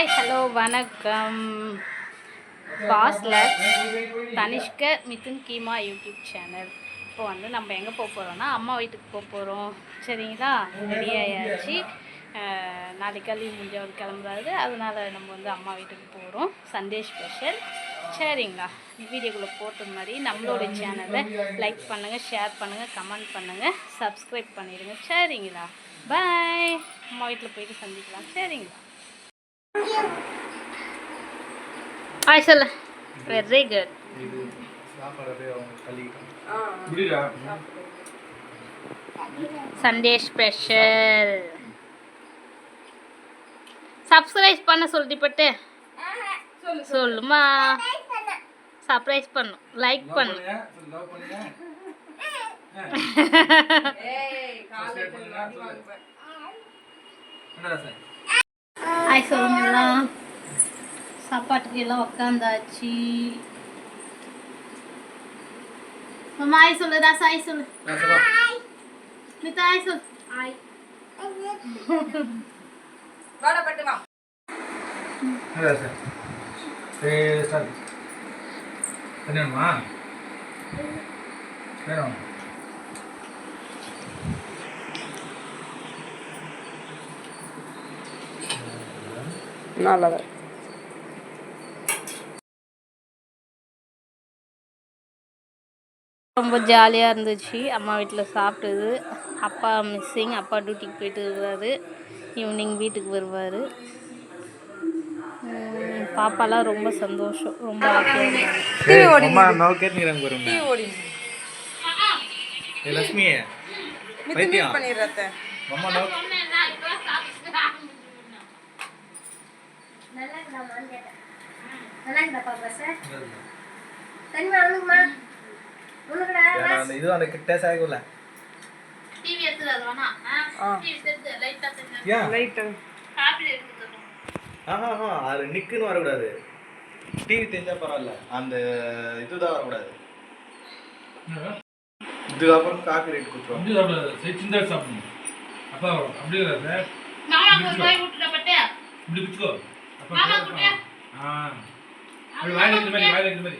Hi hello வணக்கம். பாஸ்லர் தனிஷ்க Mithun keema YouTube channel. இப்போ நம்ம எங்கே போக போகிறோம்னா அம்மா வீட்டுக்கு போக போகிறோம். சரிங்களா, ரெடி ஆயாச்சு. நாளைக்கு லீவ் முடிஞ்சவர் கிளம்புறாரு, அதனால் நம்ம அம்மா வீட்டுக்கு போகிறோம். Sunday special. சரிங்களா, வீடியோக்குள்ளே போட்ட மாதிரி நம்மளோட சேனலை லைக் பண்ணுங்கள், ஷேர் பண்ணுங்கள், கமெண்ட் பண்ணுங்கள், சப்ஸ்கிரைப் பண்ணிடுங்க. சரிங்களா, பாய். அம்மா வீட்டில் போயிட்டு சந்திக்கலாம். சரிங்களா. ஹாய் சொல்ல. Very good. Sunday special. Subscribe பண்ண சொல்லிட்டு சொல்லுமா. சர்ப்ரைஸ் பண்ணும், லைக் பண்ணும். ஹாய் சொல்லுங்களா. சாப்பாட்டுக்கு எல்லாம் உக்காந்தாச்சு. ஹாய் சொல்லு, ராசா ஹாய் சொல்லு. மிதா ஹாய் சொல்லு. ஹாய். வாடா பட்டு வா. ராசா. ஸ்டார்ட். என்னம்மா? வேணும். நல்லது. ரொம்ப ஜாலியாக இருந்துச்சு. அம்மா வீட்டில் சாப்பிட்டது. அப்பா மிஸ்ஸிங். அப்பா டியூட்டிக்கு போயிட்டு வருவார், ஈவினிங் வீட்டுக்கு வருவார். பாப்பாலாம் ரொம்ப சந்தோஷம், ரொம்ப இது அந்த கிட்ட சாகுல டிவி எடுத்துறதுனா டிவி செட் லைட்டா செட் லைட் காபி எடுத்துறோம். அது நிக்குன்னு வர கூடாது. டிவி தெரிஞ்சா பரவாயில்ல, அந்த இதுதான் வர கூடாது. இதுக்கு அப்புறம் காபி ரேட் கொடுத்துறோம். அப்படி சாப்பிடாது, சின்ன சாப்பிடணும். அப்பா அப்படியே இல்ல மாமா போய் ஊட்டுற பட்டே இப்படி பிச்சுக்கோ. மாமா குட்டே அப்படி வாயில இந்த மாதிரி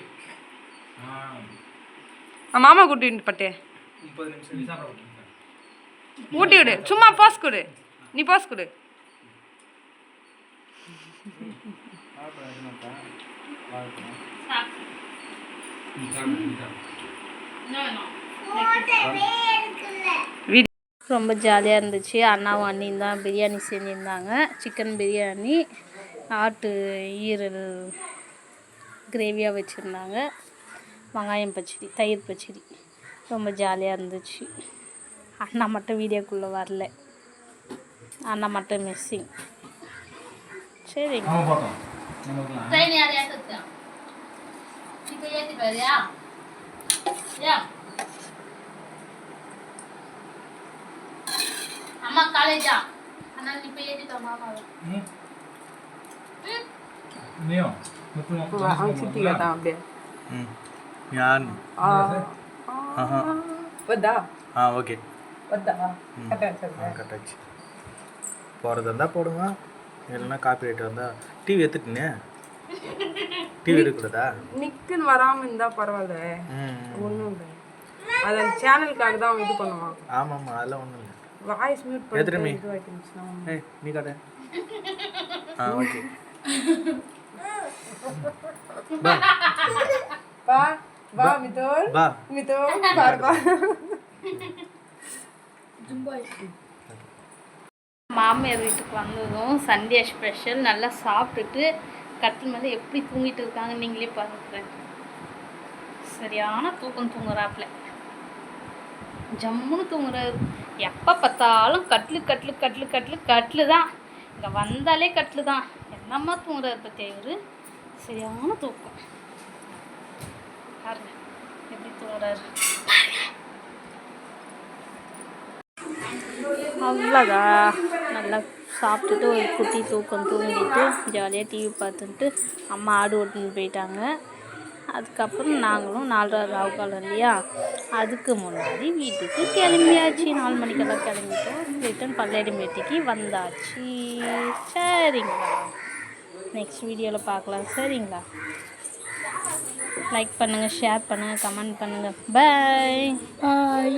மாமா கூட்டிட்டு பட்டே 30 நிமிஷம் சாப்பிட ஊட்டி விடு. சும்மா பாஸ் கொடு, நீ பாஸ் கொடு. ரொம்ப ஜாலியாக இருந்துச்சு. அண்ணாவும் அண்ணியும் தான் பிரியாணி செஞ்சுருந்தாங்க. சிக்கன் பிரியாணி, ஆட்டு ஈரல் கிரேவியாக வச்சுருந்தாங்க, வெங்காயம் பச்சடி, தயிர் பச்சடி. ரொம்ப ஜாலியாக இருந்துச்சு. அண்ணா மட்டும் வீடியோக்குள்ளே வரல, அண்ணா மட்டும் மிஸ்ஸிங். சரி, அம்மா காலேஜா அதனால நீ போய் ஏத்திட்டு வா மாமாவை. நீயோ சிட்டில தான் அப்படியே யார் வந்தா ஓகே வந்தா கட்டாச்சு. போகிறதா இருந்தால் போடுங்க, இல்லைன்னா காப்பி ரைட் வந்தால். டிவி எடுத்துட்டுனே டிவி எடுக்கூடாதா? நிக்குன்னு வராமல் இருந்தால் பரவாயில்ல, ஒன்றும் இல்லை. அது அந்த சேனலுக்காக தான் இது பண்ணுவான். ஆமாம்மா, அதெல்லாம் ஒன்றும் இல்லை. வாய்ஸ் மியூட் பண்ணி நீ காட்டு. ஓகே பா பா மிதோல் பா மிதோல் பார் பா. மாமியார் வீட்டுக்கு வந்ததும் சண்டே ஸ்பெஷல். நல்லா சாப்பிட்டுட்டு கட்டில் மேலே எப்படி தூங்கிட்டு இருக்காங்க நீங்களே பாருங்க. சரியான தூக்கம் தூங்குறாப்புல, ஜம்முன்னு தூங்குறாரு. எப்போ பார்த்தாலும் கட்லு கட்லு கட்லு கட்லு கட்லு தான். இங்கே வந்தாலே கட்லு தான். என்னம்மா தூங்குறாரு பற்றி இவரு. சரியான தூக்கம் பாருங்க எப்படி தூங்குறாரு. அவ்வளோதா, நல்லா சாப்பிட்டுட்டு ஒரு குட்டி தூக்கம் தூங்கிட்டு ஜாலியாக டிவி பார்த்துட்டு அம்மா ஆடு ஓட்டுன்னு போயிட்டாங்க. அதுக்கப்புறம் நாங்களும் 4:30 ராவுகாலம் இல்லையா, அதுக்கு முன்னாடி வீட்டுக்கு கிளம்பியாச்சு. 4 மணிக்கெல்லாம் கிளம்பிட்டோம். ரிட்டன் பல்லேடிமேட்டிக்கு வந்தாச்சு. சரிங்களா. நெக்ஸ்ட் வீடியோவில் பார்க்கலாம். சரிங்களா? லைக் பண்ணுங்கள், ஷேர் பண்ணுங்கள், கமெண்ட் பண்ணுங்கள். பாய்.